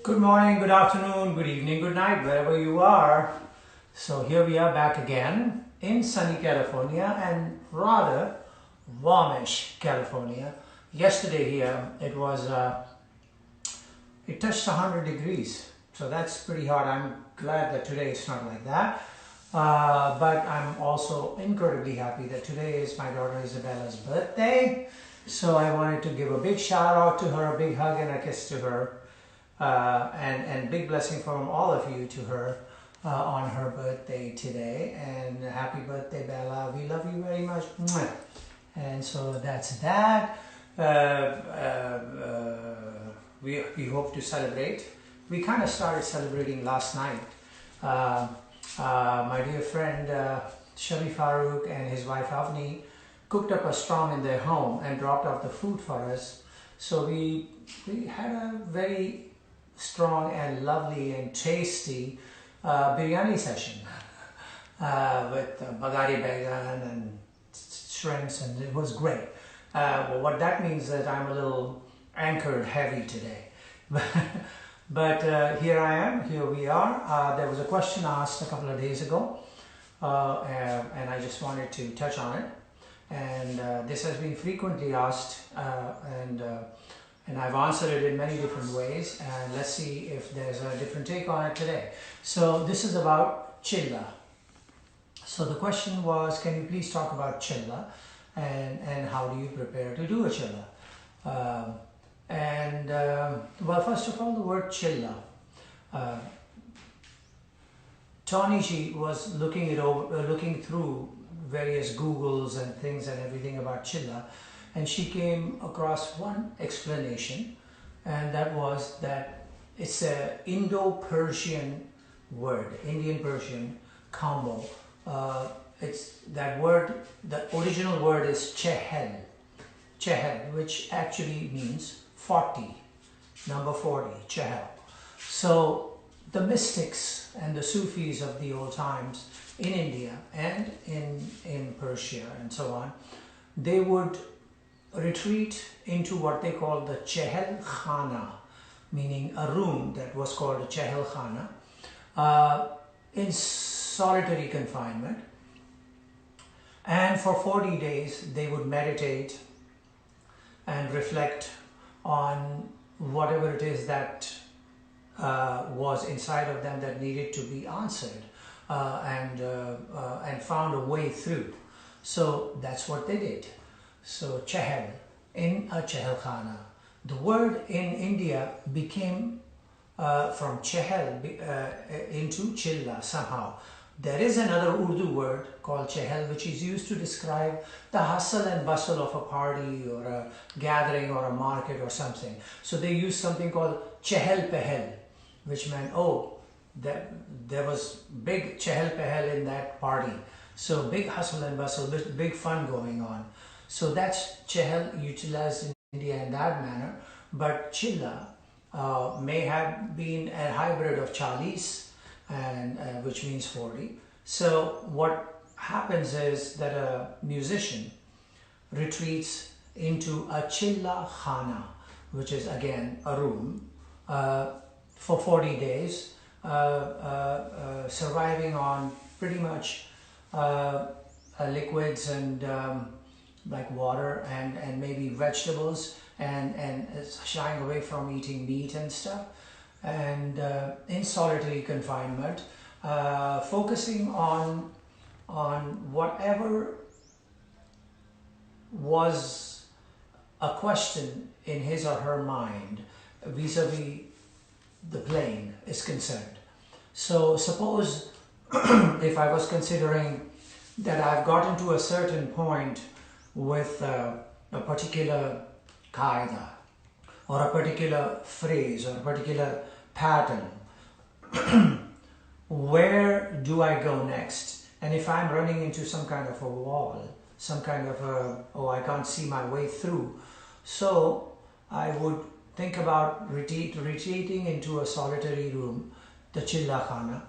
Good morning, good afternoon, good evening, good night, wherever you are. So here we are back again in sunny California and rather warmish California. Yesterday here it was, it touched 100 degrees. So that's pretty hot. I'm glad that today it's not like that. But I'm also incredibly happy that today is my daughter Isabella's birthday. So I wanted to give a big shout out to her, a big hug and a kiss to her. And big blessing from all of you to her on her birthday today. And happy birthday, Bella. We love you very much. And so that's that. We hope to celebrate. We kind of started celebrating last night. My dear friend Shari Farooq and his wife Avni cooked up a storm in their home and dropped off the food for us. So we had a very strong and lovely and tasty biryani session with bagari baigan and shrimps, and it was great. Well, what that means is that I'm a little anchored heavy today. But here I am, here we are. There was a question asked a couple of days ago and I just wanted to touch on it. And this has been frequently asked and I've answered it in many different ways, and let's see if there's a different take on it today. So this is about chilla. So the question was, can you please talk about chilla and how do you prepare to do a chilla? Well, first of all, the word chilla. Tony, she was looking through various Googles and things and everything about chilla, and she came across one explanation, and that was that it's a Indo-Persian word, Indian Persian combo. It's that word, the original word is chehel, which actually means 40, number 40, chehel. So the mystics and the Sufis of the old times in India and in Persia and so on, they would retreat into what they call the Chehel Khana, meaning a room that was called a Chehel Khana, in solitary confinement. And for 40 days they would meditate and reflect on whatever it is that was inside of them that needed to be answered, and found a way through. So that's what they did. So Chehel, in a Chehel Khana. The word in India became from Chehel into Chilla somehow. There is another Urdu word called Chehel, which is used to describe the hustle and bustle of a party or a gathering or a market or something. So they use something called Chehel Pehel, which meant, oh, there was big Chehel Pehel in that party. So big hustle and bustle, big fun going on. So that's Chehel utilized in India in that manner. But Chilla may have been a hybrid of Chalis, and which means 40. So what happens is that a musician retreats into a Chilla Khana, which is again a room, for 40 days, surviving on pretty much liquids and like water and maybe vegetables, and shying away from eating meat and stuff, and in solitary confinement, focusing on whatever was a question in his or her mind vis-a-vis the playing is concerned. So suppose if I was considering that I've gotten to a certain point with a particular qaida or a particular phrase or a particular pattern, where do I go next? And if I'm running into some kind of a wall, some kind of a, oh, I can't see my way through, so I would think about retreating into a solitary room, the Chilla Khana,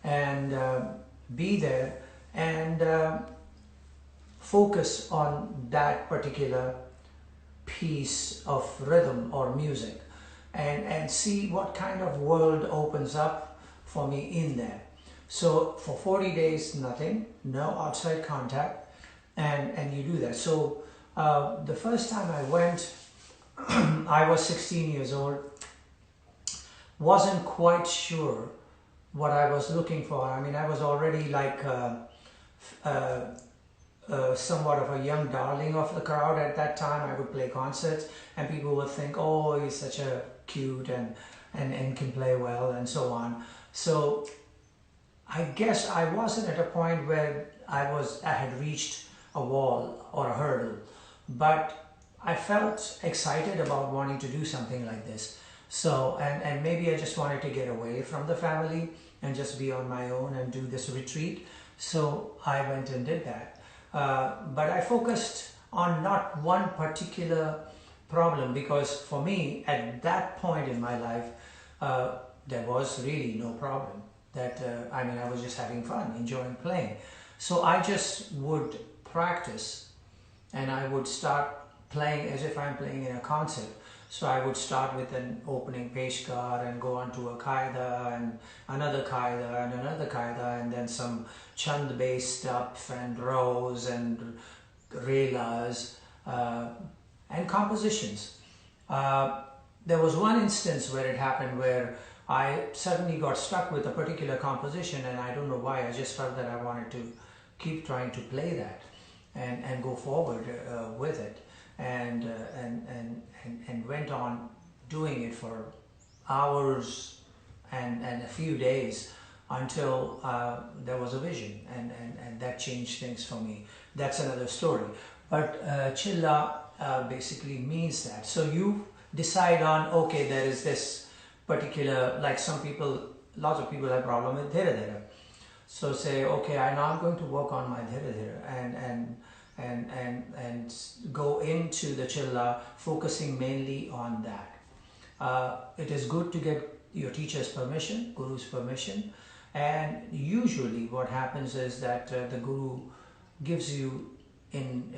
and be there and focus on that particular piece of rhythm or music, and see what kind of world opens up for me in there. So for 40 days, nothing, no outside contact, and you do that. So the first time I went, I was 16 years old, wasn't quite sure what I was looking for. I mean, I was already like somewhat of a young darling of the crowd at that time. I would play concerts and people would think, oh, he's such a cute and can play well and so on. So I guess I wasn't at a point where I had reached a wall or a hurdle, but I felt excited about wanting to do something like this. So, and maybe I just wanted to get away from the family and just be on my own and do this retreat. So I went and did that. But I focused on not one particular problem, because for me at that point in my life, there was really no problem. I mean, I was just having fun, enjoying playing. So I just would practice and I would start playing as if I'm playing in a concert. So I would start with an opening peshkar and go on to a qaida and another qaida and another qaida, and then some chand based stuff and rows and relas and compositions. There was one instance where it happened where I suddenly got stuck with a particular composition, and I don't know why. I just felt that I wanted to keep trying to play that and go forward with it, and went on doing it for hours and a few days until there was a vision, and that changed things for me. That's another story. But Chilla basically means that. So you decide on, okay, there is this particular, like some people lots of people have problem with dhira dhira. So say, okay, I now I'm going to work on my dhira dhira and go into the chilla, focusing mainly on that. It is good to get your teacher's permission, guru's permission, and usually what happens is that the guru gives you in.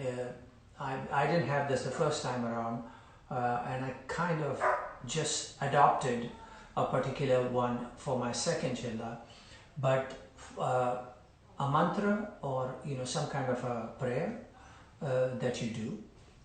I didn't have this the first time around, and I kind of just adopted a particular one for my second chilla, but a mantra or some kind of a prayer that you do,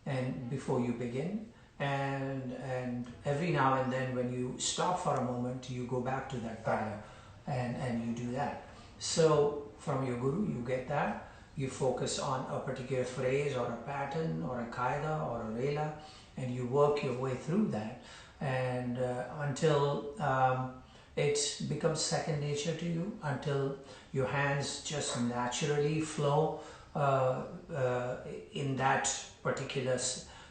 and before you begin, and every now and then when you stop for a moment, you go back to that prayer, and you do that. So from your guru you get that. You focus on a particular phrase or a pattern or a qaida or a rela, and you work your way through that, and until it becomes second nature to you, until your hands just naturally flow in that particular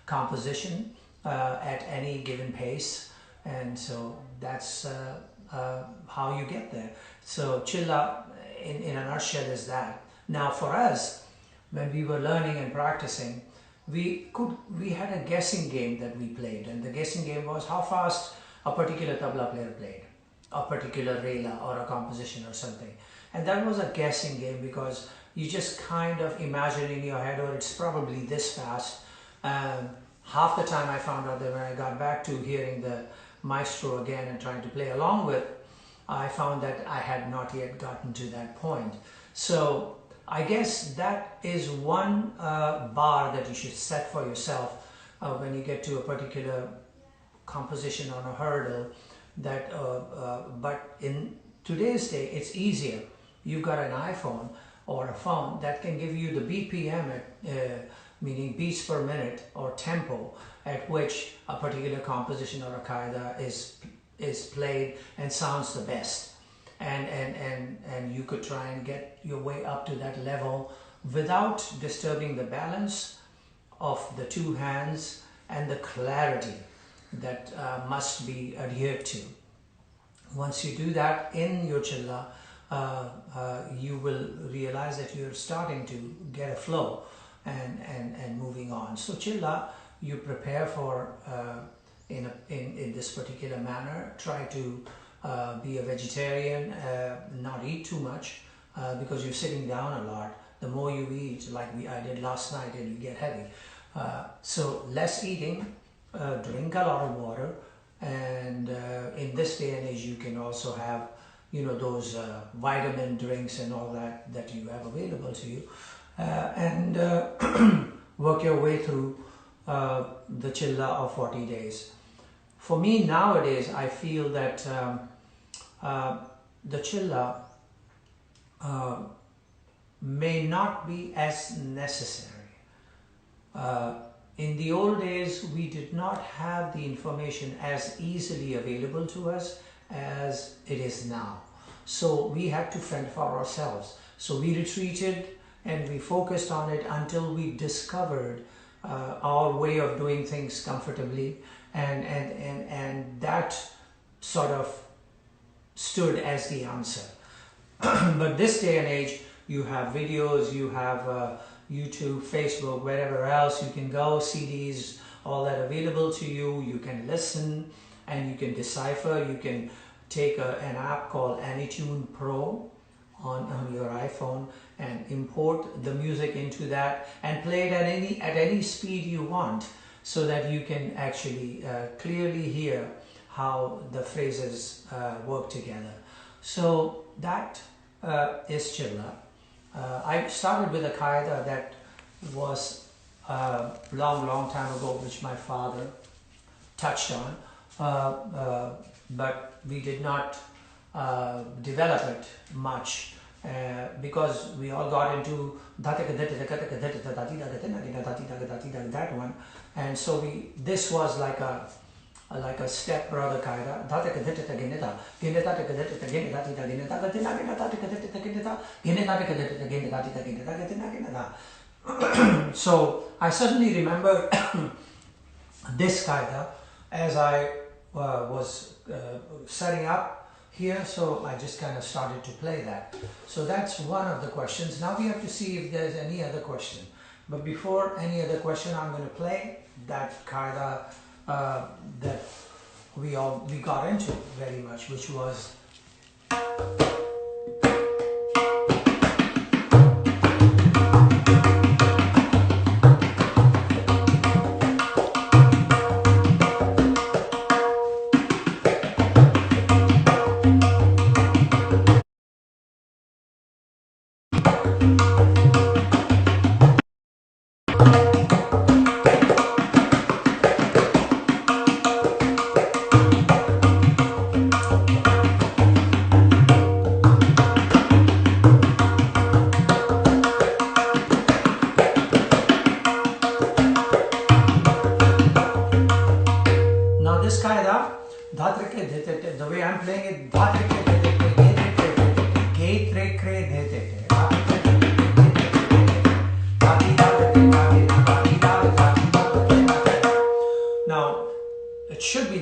composition at any given pace. And so that's how you get there. So chilla in a nutshell is that. Now for us, when we were learning and practicing, we had a guessing game that we played, and the guessing game was how fast a particular tabla player played, a particular rela or a composition or something. And that was a guessing game because you just kind of imagine in your head, oh, it's probably this fast. Half the time I found out that when I got back to hearing the maestro again and trying to play along with, I found that I had not yet gotten to that point. So I guess that is one bar that you should set for yourself when you get to a particular composition on a hurdle. That, but in today's day, it's easier. You've got an iPhone or a phone that can give you the BPM, meaning beats per minute or tempo, at which a particular composition or a qaida is played and sounds the best. And you could try and get your way up to that level without disturbing the balance of the two hands and the clarity that must be adhered to. Once you do that in your chilla, you will realize that you're starting to get a flow and moving on. So chilla, you prepare for in this particular manner. Try to be a vegetarian, not eat too much because you're sitting down a lot. The more you eat, like I did last night, and you get heavy. So less eating, drink a lot of water, and in this day and age you can also have those vitamin drinks and all that you have available to you, and work your way through the chilla of 40 days. For me nowadays, I feel that the chilla may not be as necessary. In the old days, we did not have the information as easily available to us as it is now. So we had to fend for ourselves. So we retreated and we focused on it until we discovered our way of doing things comfortably, and that sort of stood as the answer. But this day and age, you have videos, you have YouTube, Facebook, wherever else you can go, CDs, all that available to you. You can listen and you can decipher. You can take an app called AnyTune Pro on your iPhone and import the music into that and play it at any speed you want, so that you can actually clearly hear how the phrases work together. So that is chilla. I started with a qaida that was long time ago, which my father touched on, but we did not develop it much because we all got into that one, and so this was like a step brother qaida. So I suddenly remember this qaida as I was setting up here, so I just kind of started to play that. So that's one of the questions. Now we have to see if there's any other question. But before any other question, I'm going to play that qaida that we got into very much, which was the way I'm playing it, now it should be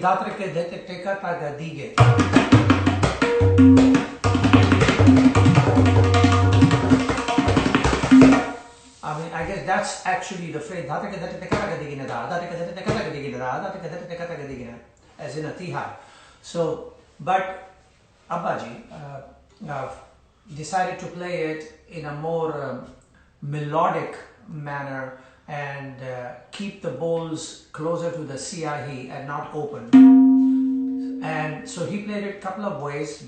I mean, I guess that's actually the phrase as in a tihai. So, but Abbaji decided to play it in a more melodic manner and keep the bowls closer to the siyahi and not open. And so he played it a couple of ways,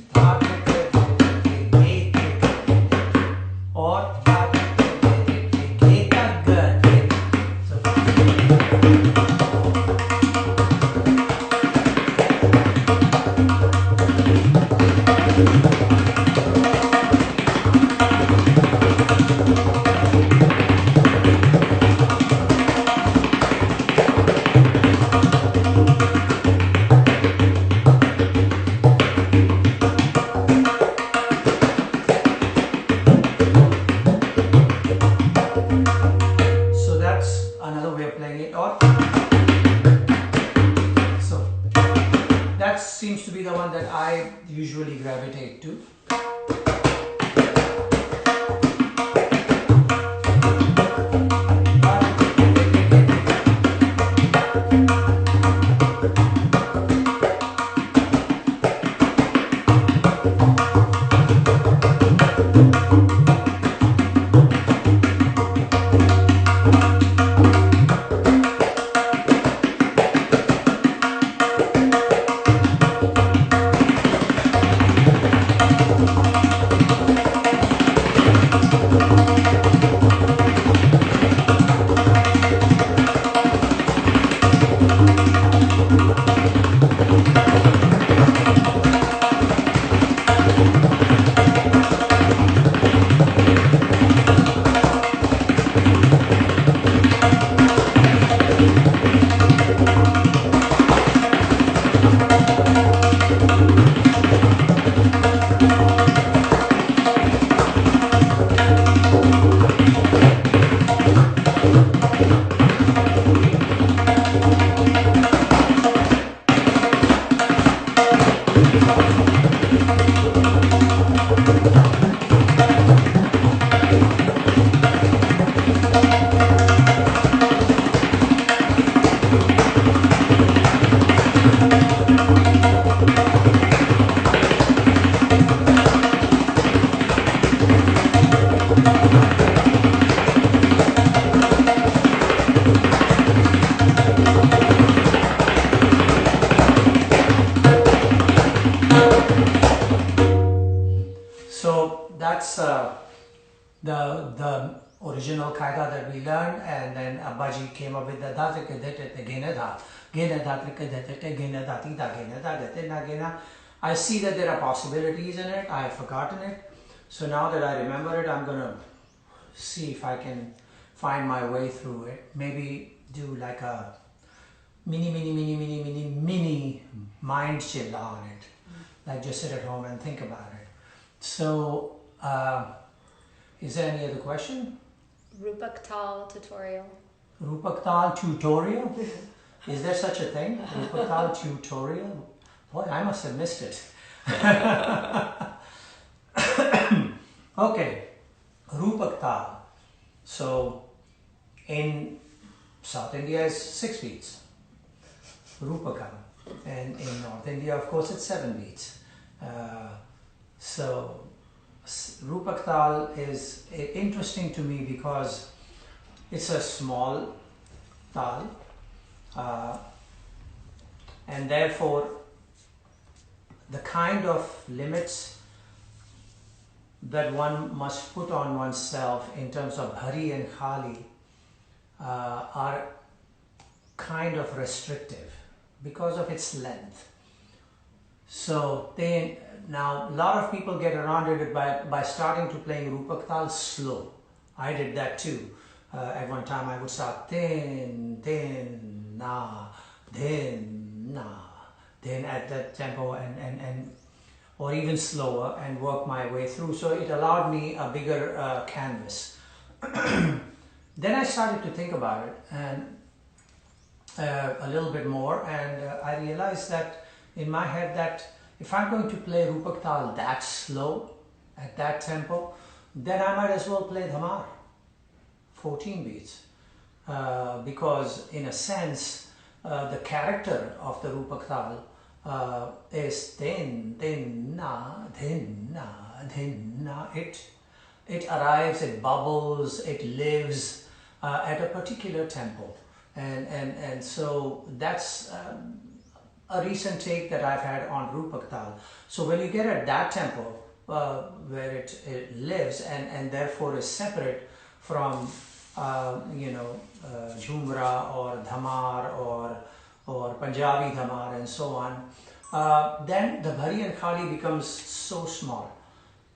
or seems to be the one that I usually gravitate to. That's the original qaida that we learned, and then Abbaji came up with the I see that there are possibilities in it. I have forgotten it. So now that I remember it, I'm going to see if I can find my way through it. Maybe do like a mini mind chilla on it. Like just sit at home and think about it. So, is there any other question? Rupak Tal tutorial. Rupak Tal tutorial? Is there such a thing? Rupak Tal tutorial? Boy, I must have missed it. Okay, Rupak Tal. So in South India is 6 beats, Rupakam, and in North India, of course, it's 7 beats. So Rupak Tal is interesting to me because it's a small tal, and therefore the kind of limits that one must put on oneself in terms of bhari and khali are kind of restrictive because of its length. So now a lot of people get around it by starting to playing Rupak Tal slow. I did that too. At one time I would start din, din, na, din, na, then at that tempo and or even slower and work my way through. So it allowed me a bigger canvas. Then I started to think about it and a little bit more, and I realized that in my head that if I'm going to play Rupak Tal that slow at that tempo, then I might as well play Dhamar 14 beats, because in a sense the character of the Rupak Tal is din, din, na, din, na, din, na. It arrives, it bubbles, it lives at a particular tempo, and so that's a recent take that I've had on Rupak Tal. So when you get at that tempo where it lives and therefore is separate from Jhumra or Dhamar or Punjabi Dhamar and so on, then the Bhari and Khali becomes so small.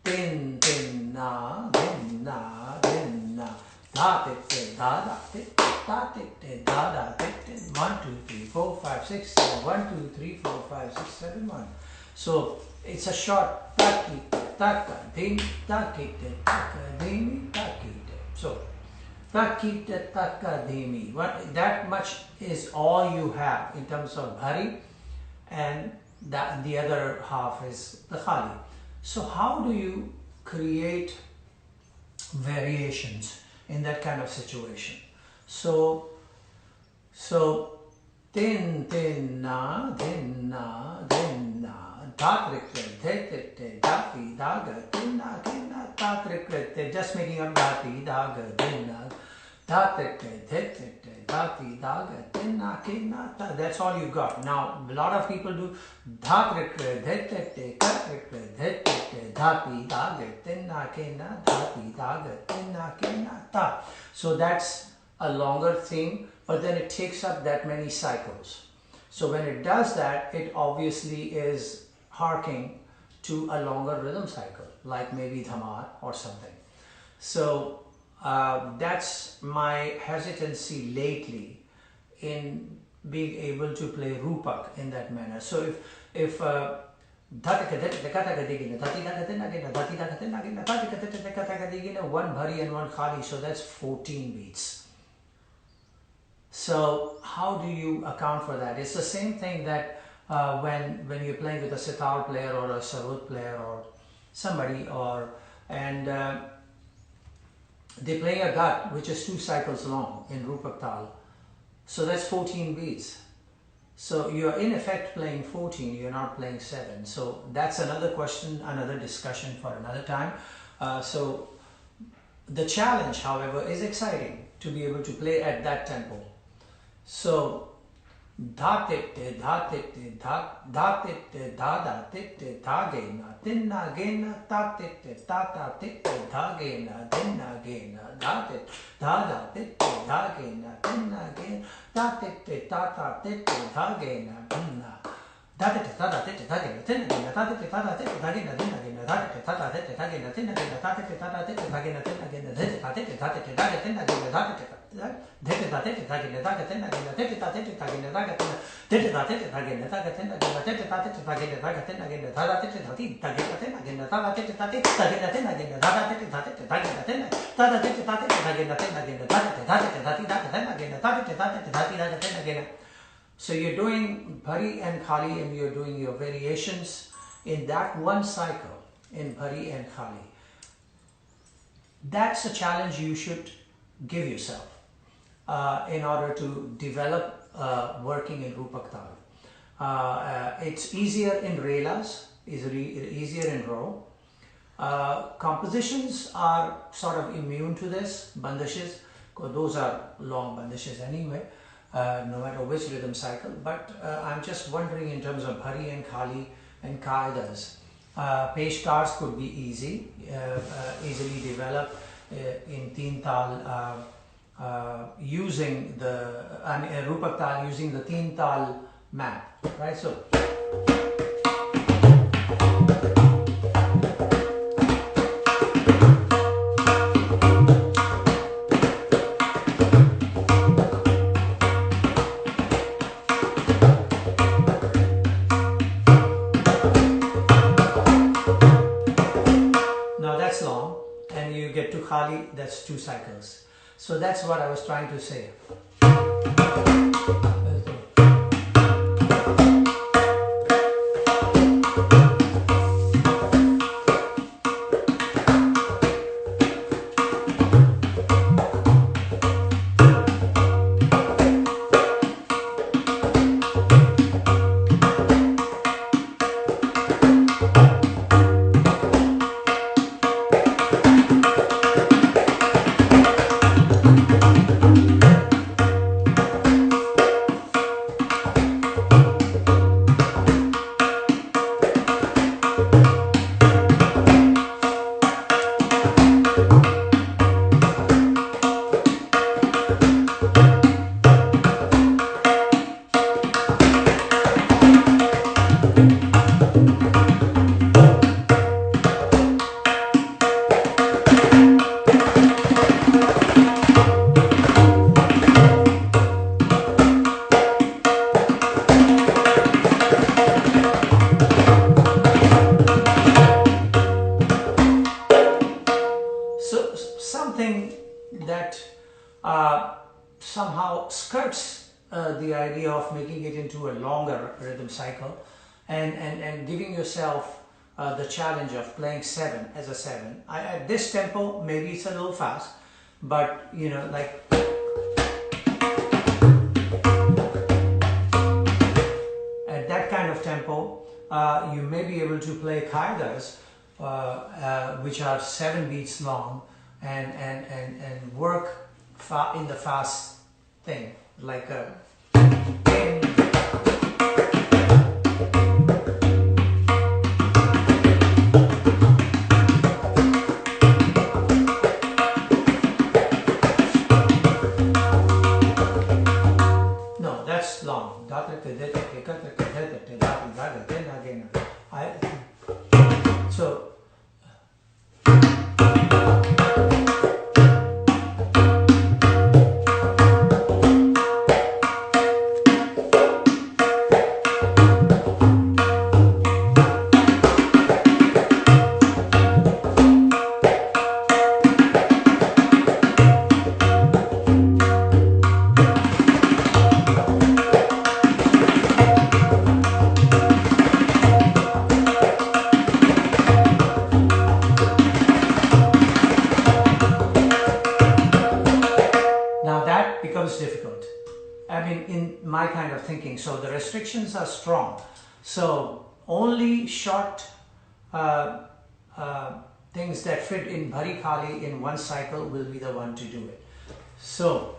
Din, din, na, din, na, din, na. Da, dit, da, da, dit, da, dit, da, da, dit. 1, 2, 3, 4, 5, 6, 7. 1, 2, 3, 4, 5, 6, 7, 1. So it's a short taki, taka, dim, taki, taka, dimi, taki. So taki, taka, dimi. That much is all you have in terms of Bhari, and that the other half is the Khali. So how do you create variations in that kind of situation? So din, din, na, din, na, din, na, datrikre, detete, dati, daga, din, na, din, na, datrikre, just making up dati, daga, din, na, datrikre, detete, dati, daga, din, na, din, na, that's all you got. Now, a lot of people do datrikre, detete, katrikre, detete, dati, daga, din, na, din, na, dati, daga, din, na, din, na, ta. So that's a longer theme, but then it takes up that many cycles. So when it does that, it obviously is harking to a longer rhythm cycle, like maybe Dhamar or something. So that's my hesitancy lately in being able to play Rupak in that manner. So if one Bhari and one Khali, so that's 14 beats. So how do you account for that? It's the same thing that when you're playing with a sitar player or a sarod player or somebody, and they play a gut which is 2 cycles long in Rupak Tal. So that's 14 beats. So you're in effect playing 14, you're not playing 7. So that's another question, another discussion for another time. So the challenge, however, is exciting to be able to play at that tempo. So da tit da tit da tit da da tit da gena din na gena da tit da da tit da gena din na gena da tit da da tit da gena din na gena da tit da da tit da gena din na da tit da da tit da gena din na gena da tit da da tit da gena din na gena da tit da da tit da gena din na gena da tit da da tit da gena din na gena da tit da tit da tit da gena din na gena da tit So you're doing Bhari and Khali and you're doing your variations in that one cycle in Bhari and Khali. That's a challenge you should give yourself in order to develop working in Rupak Tal. It's easier in Relas, easier in Ro. Compositions are sort of immune to this, bandishes, because those are long bandishes anyway, no matter which rhythm cycle. But I'm just wondering in terms of Bhari and Khali and Qaidas. Peshkars could be easily developed in Teen Tal using the, Rupak Tal using the Teen Tal map, right? So, long, and you get to Khali, that's 2 cycles. So that's what I was trying to say. Something that somehow skirts the idea of making it into a longer rhythm cycle and giving yourself the challenge of playing 7 as a 7. At this tempo, maybe it's a little fast, but you know, like at that kind of tempo, you may be able to play Qaidas, which are 7 beats long, and work in the fast thing, like a no, that's long. So becomes difficult. I mean, in my kind of thinking, so the restrictions are strong. So only short things that fit in Bhari Khali in one cycle will be the one to do it. So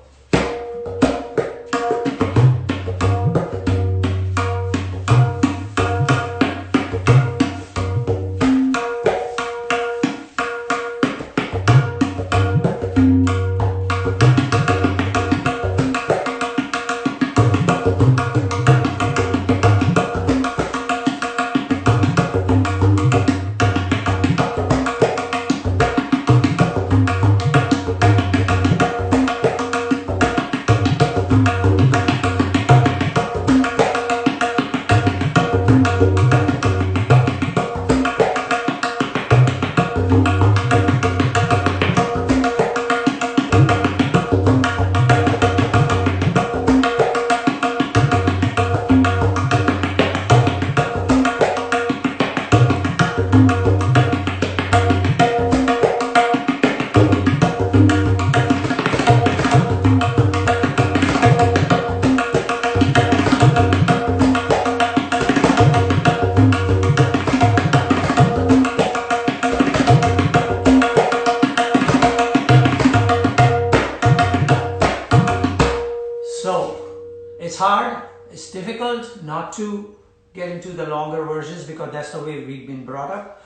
not to get into the longer versions because that's the way we've been brought up.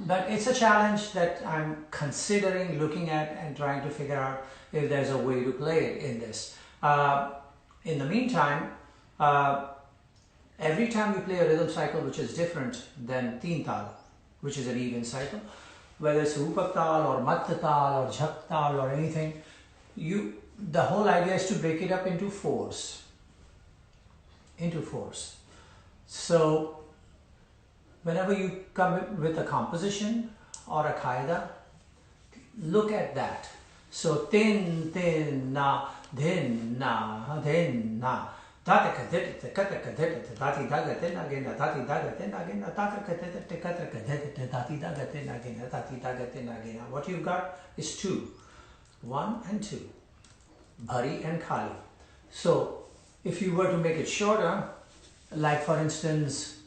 But it's a challenge that I'm considering looking at and trying to figure out if there's a way to play it in this. In the meantime, every time we play a rhythm cycle which is different than teen tal, which is an even cycle, whether it's rupak tal or madhya tal or jhak tal or anything, the whole idea is to break it up into fours. So whenever you come with a composition or a qaida, look at that. So tin, tin, na, din, na, din, na. Again, what you've got is two, 1 and 2, bhari and khali. So if you were to make it shorter, like for instance,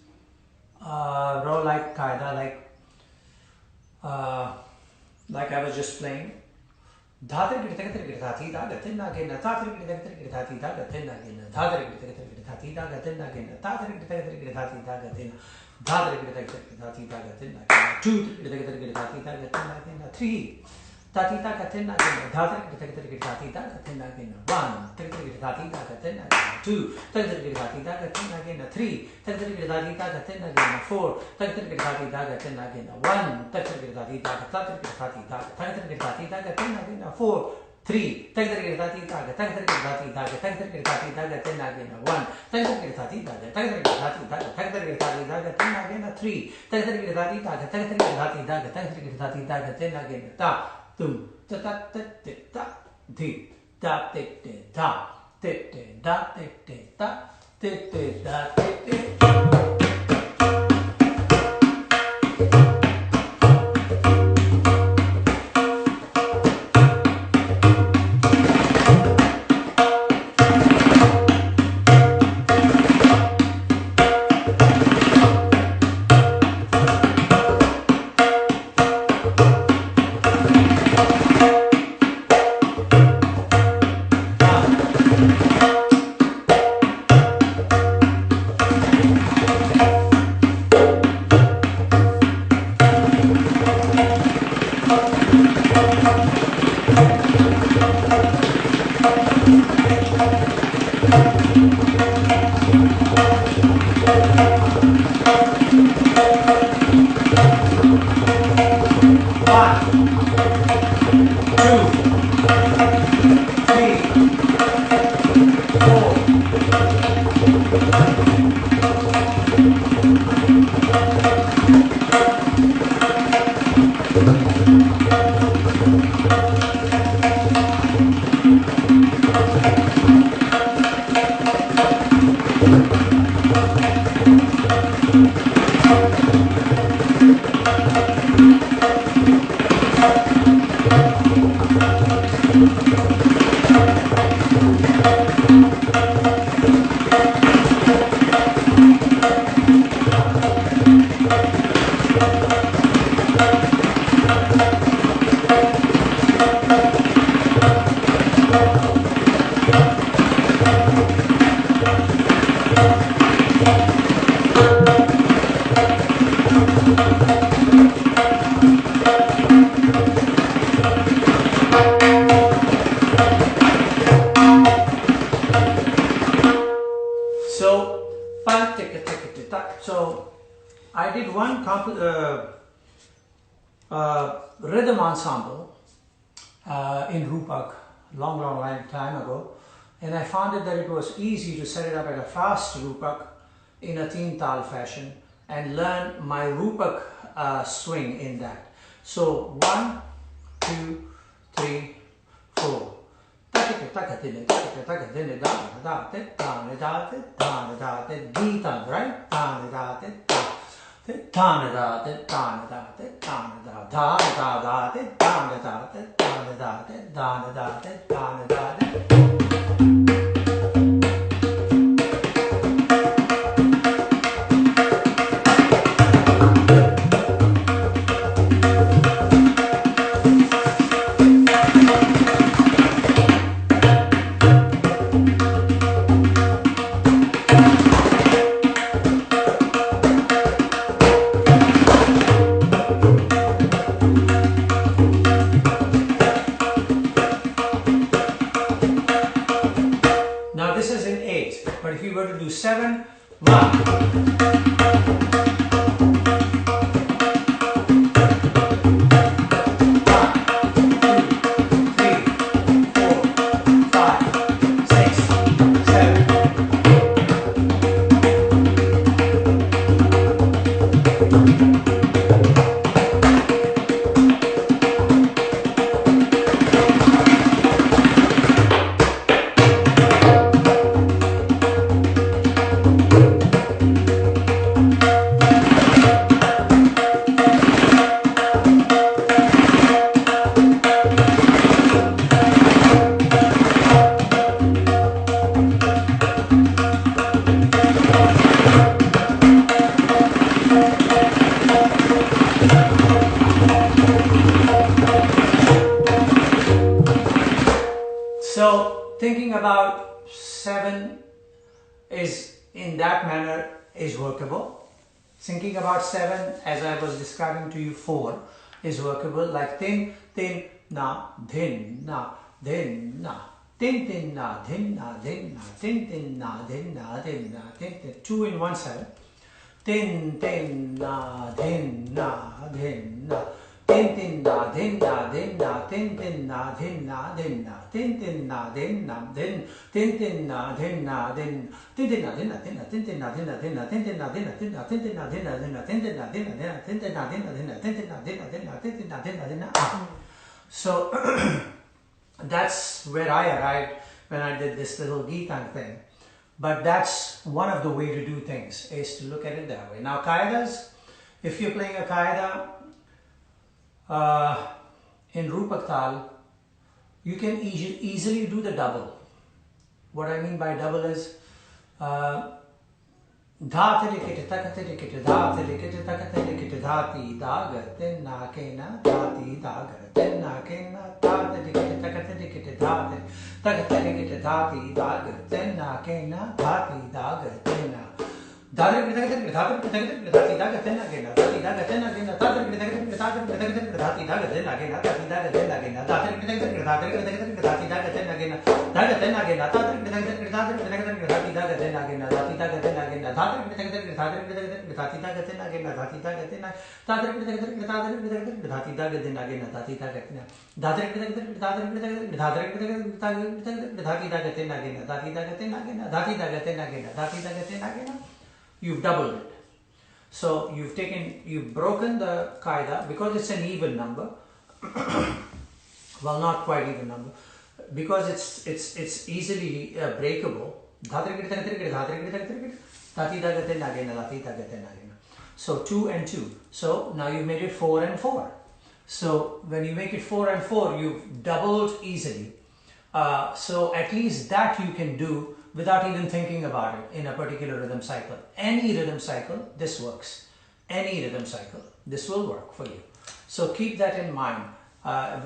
raw like qaida, like I was just playing. Three. Two, three, four, four, three, tum ta ta ta ta di da te te da te te da te te da te te da te te. So I did one rhythm ensemble in Rupak long time ago, and I found it that it was easy to set it up at a fast Rupak in a teen tal fashion and learn my Rupak swing in that. So 1, 2, 3, 4. about 7 is in that manner is workable. Thinking about 7, as I was describing to you, 4 is workable. Like tin, tin, na, din, na, din, na. Tin, tin, na, din, na, din, na. Tin, tin, na, din, na, din, na. Tin, tin. 2 in 1 7. Tin, tin, na, din, na, din, na. Tin, tin, na, din, na, din, na. Tin, tin, na, din, na, din, na. Tin, tin, na, din, na, din. Tin, tin, na, din, na, din. Tin, tin, na, din, na, din, na. Tin, tin, na, din, na, din, na. Tin, tin, na, din, na, din, na. Tin, tin, na, din, na, din, na. Tin, tin, na, din, na, din, na. Tin, tin, na, din, na, din, na. Tin, tin, na, din, na, din, na. Tin, tin, na, din, na, din, na. So that's where I arrived when I did this little Geetan thing. But that's one of the way to do things, is to look at it that way. Now Qaidas, if you're playing a Qaida in Rupak Tal, you can easily do the double. What I mean by double is Dhati takati dhati takati dhati daga na kena dhati daga na kena dhati takati dhati takati dhati daga na kena dhati daga na dhati takati dhati daga na kena dhati daga na kena dhati takati dhati daga na kena dhati daga na kena dhati takati dhati daga na kena dhati na kena dhati takati dhati daga na kena dhati daga na kena You've doubled it. So you've broken the qaida because it's an even number. Well, not quite even number, because it's easily breakable. So 2 and 2. So now you made it 4 and 4. So when you make it 4 and 4, you've doubled easily. So at least that you can do without even thinking about it in a particular rhythm cycle. Any rhythm cycle, this works. Any rhythm cycle, this will work for you. So keep that in mind.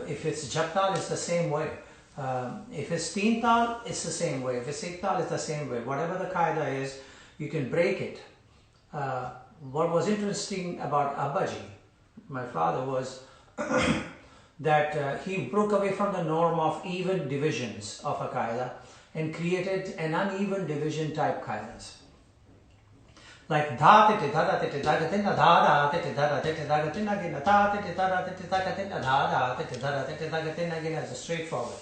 If it's Japtal, it's the same way. If it's Teen Tal, it's the same way. If it's Ek Tal, it's the same way. Whatever the qaida is, you can break it. What was interesting about Abbaji, my father, was that he broke away from the norm of even divisions of a qaida and created an uneven division type qaidas. Like again, as a straightforward.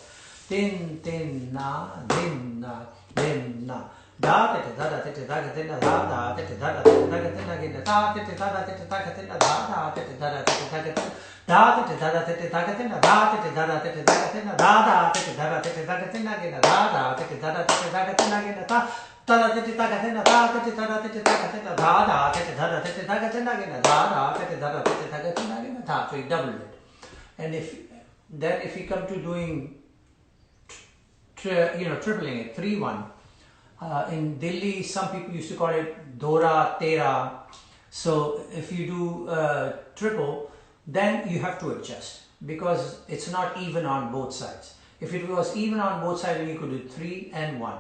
Tin, tin, na, din, na, din, na. Da te da da te da ga tin da da te da da te da ga tin again da te da da te da ga tin da da te da da te da ga tin da te da da te da ga tin da te da da te da ga tin da te da da te da ga tin again da te da da te da ga tin again da da te da ga tin da te da da te da ga tin da te da da te da ga tin again da te da da te da ga tin again da. So you doubled it. And if you come to doing tripling it, 3-1. In Delhi, some people used to call it Dora Tera. So if you do triple, then you have to adjust because it's not even on both sides. If it was even on both sides, then you could do 3 and 1,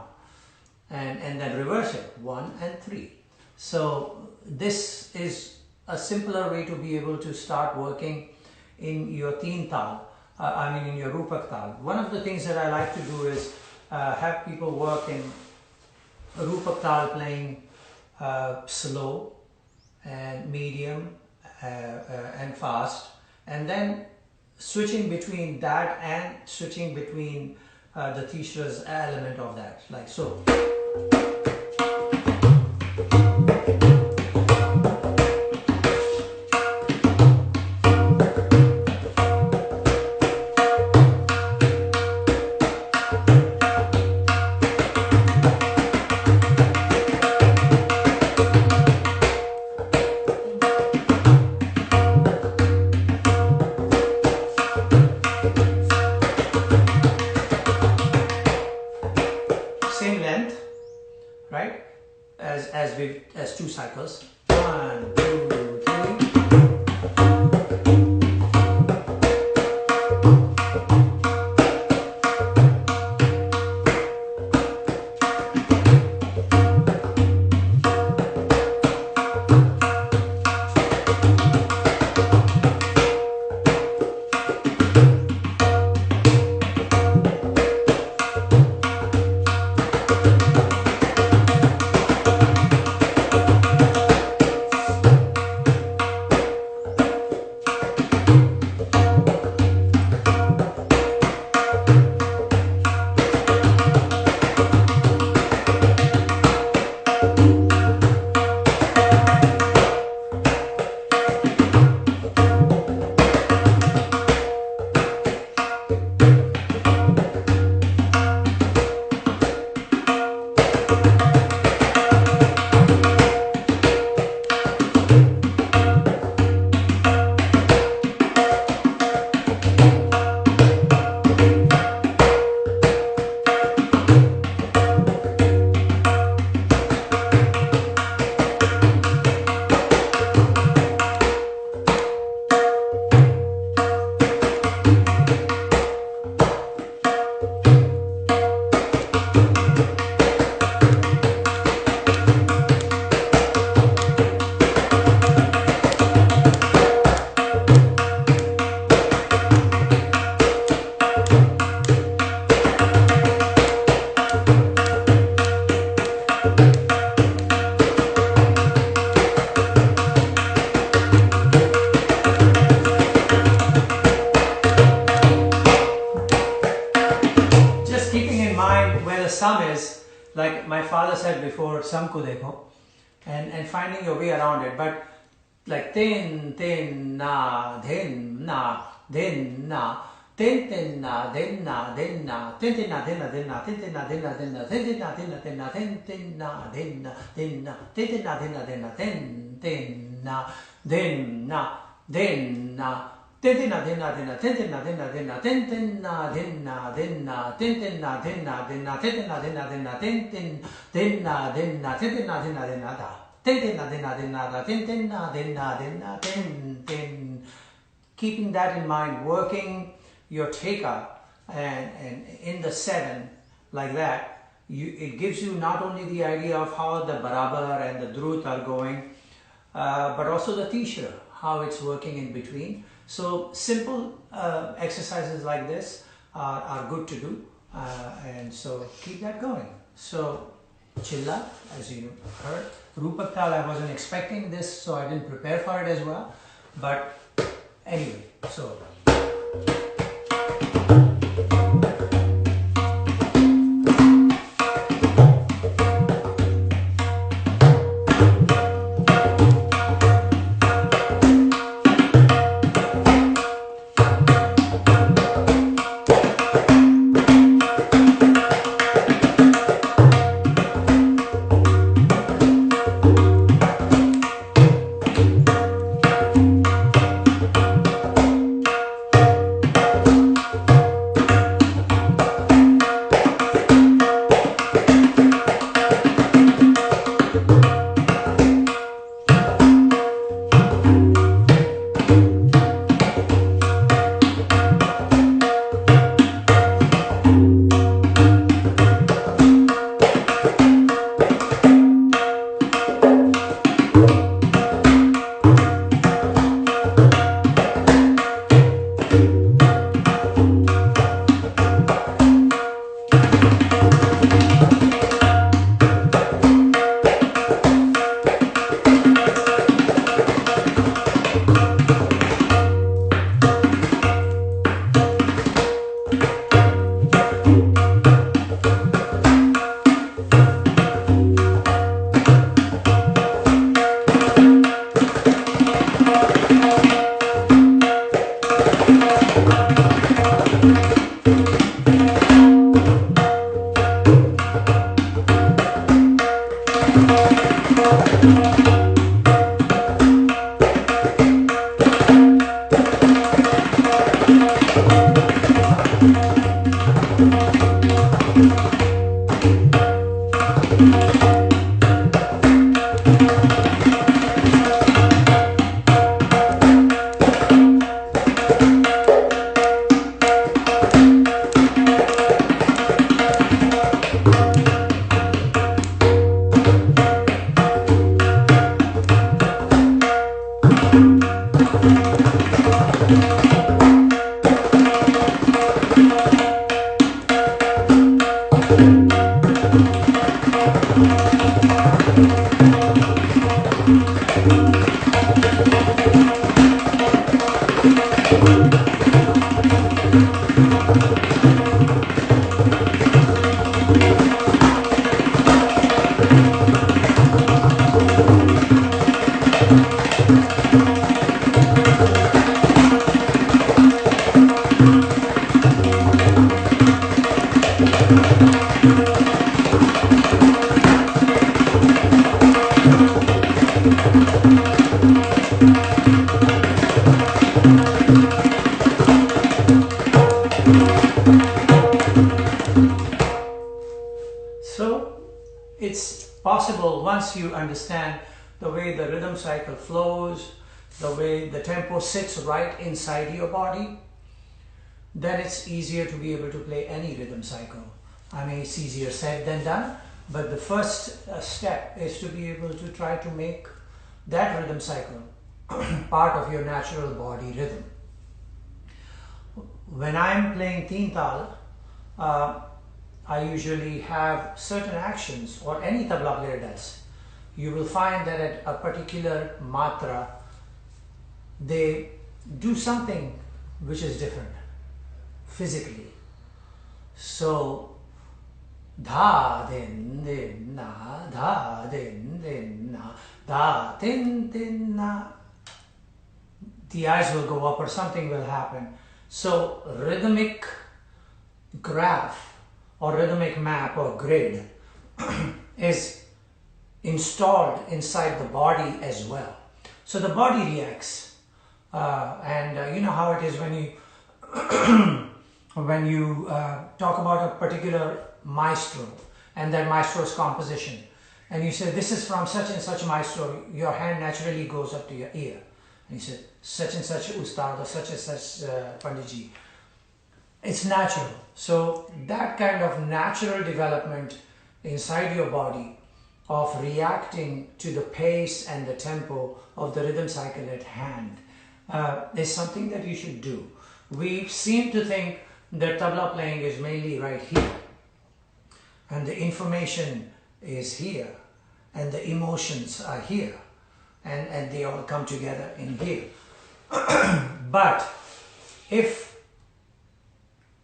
and then reverse it, 1 and 3. So this is a simpler way to be able to start working in your Teen Tal. In your Rupak Tal. One of the things that I like to do is have people work in Rupak Tal playing slow and medium and fast, and then switching between that and switching between the Tishra's element of that, like so. Same length, right? As 2 cycles. 1, 2, 3. like my father said before, samko dekho, and finding your way around it. But like tin tin na din na din na tin tin na din na din na tin tin na din na din na tin tin na din na din na tin tin na din na din na tin tin na din na din na tin tin na din na din na tin tin na din na din na tin tin na din na din na tin tin na din na din na tin tin na din na din na tin tin na din na din na tin tin na din na din na tin tin din na din na tin tin na din na din na da tin tin na din na din na da tin tin na din na din na tin tin. Keeping that in mind, working your theka and in the 7 like that, it gives you not only the idea of how the barabar and the drut are going, but also the tishra, how it's working in between. So simple exercises like this are good to do, and so keep that going. So chilla, as you heard, Rupak Tal, I wasn't expecting this, so I didn't prepare for it as well, but anyway, so it's possible once you understand the way the rhythm cycle flows, the way the tempo sits right inside your body, then it's easier to be able to play any rhythm cycle. I mean, it's easier said than done, but the first step is to be able to try to make that rhythm cycle part of your natural body rhythm. When I'm playing teen tal, I usually have certain actions, or any tabla player does. You will find that at a particular matra, they do something which is different physically. So Dha din din na, dha din din na, dha din din na. The eyes will go up or something will happen. So rhythmic graph or rhythmic map or grid is installed inside the body as well. So the body reacts, and you know how it is when you when you talk about a particular maestro and that maestro's composition, and you say this is from such and such maestro, your hand naturally goes up to your ear, and you say such and such Ustad or such and such Panditji. It's natural. So that kind of natural development inside your body of reacting to the pace and the tempo of the rhythm cycle at hand is something that you should do. We seem to think that tabla playing is mainly right here, and the information is here, and the emotions are here, and they all come together in here. But if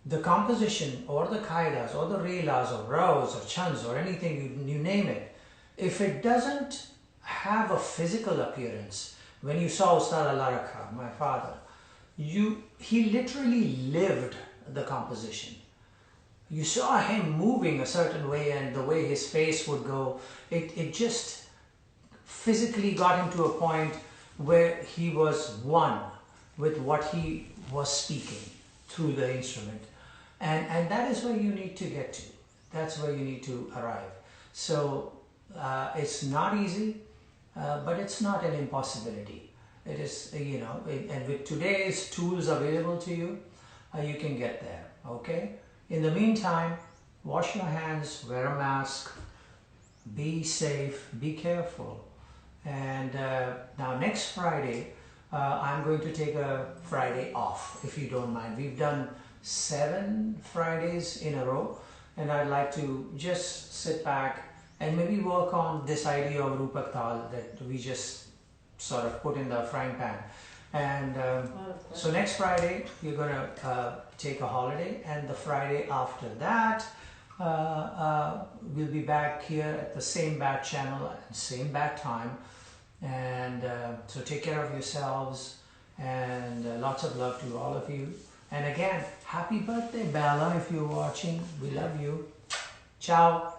the composition or the kaidas or the relas or raws or chans or anything, you name it, if it doesn't have a physical appearance, when you saw Ustad Al-Arakha, my father, he literally lived the composition. You saw him moving a certain way, and the way his face would go, it just physically got him to a point where he was one with what he was speaking through the instrument. And that is where you need to get to. That's where you need to arrive. So it's not easy, but it's not an impossibility. It is, you know, and with today's tools available to you, you can get there, okay? In the meantime, wash your hands, wear a mask, be safe, be careful. And now next Friday, I'm going to take a Friday off, if you don't mind. We've done 7 Fridays in a row, and I'd like to just sit back and maybe work on this idea of Rupak Tal that we just sort of put in the frying pan. And so next Friday, you're going to take a holiday, and the Friday after that, we'll be back here at the same bat channel and same bat time. And so take care of yourselves, and lots of love to all of you. And again, happy birthday, Bella, if you're watching. We love you. Ciao.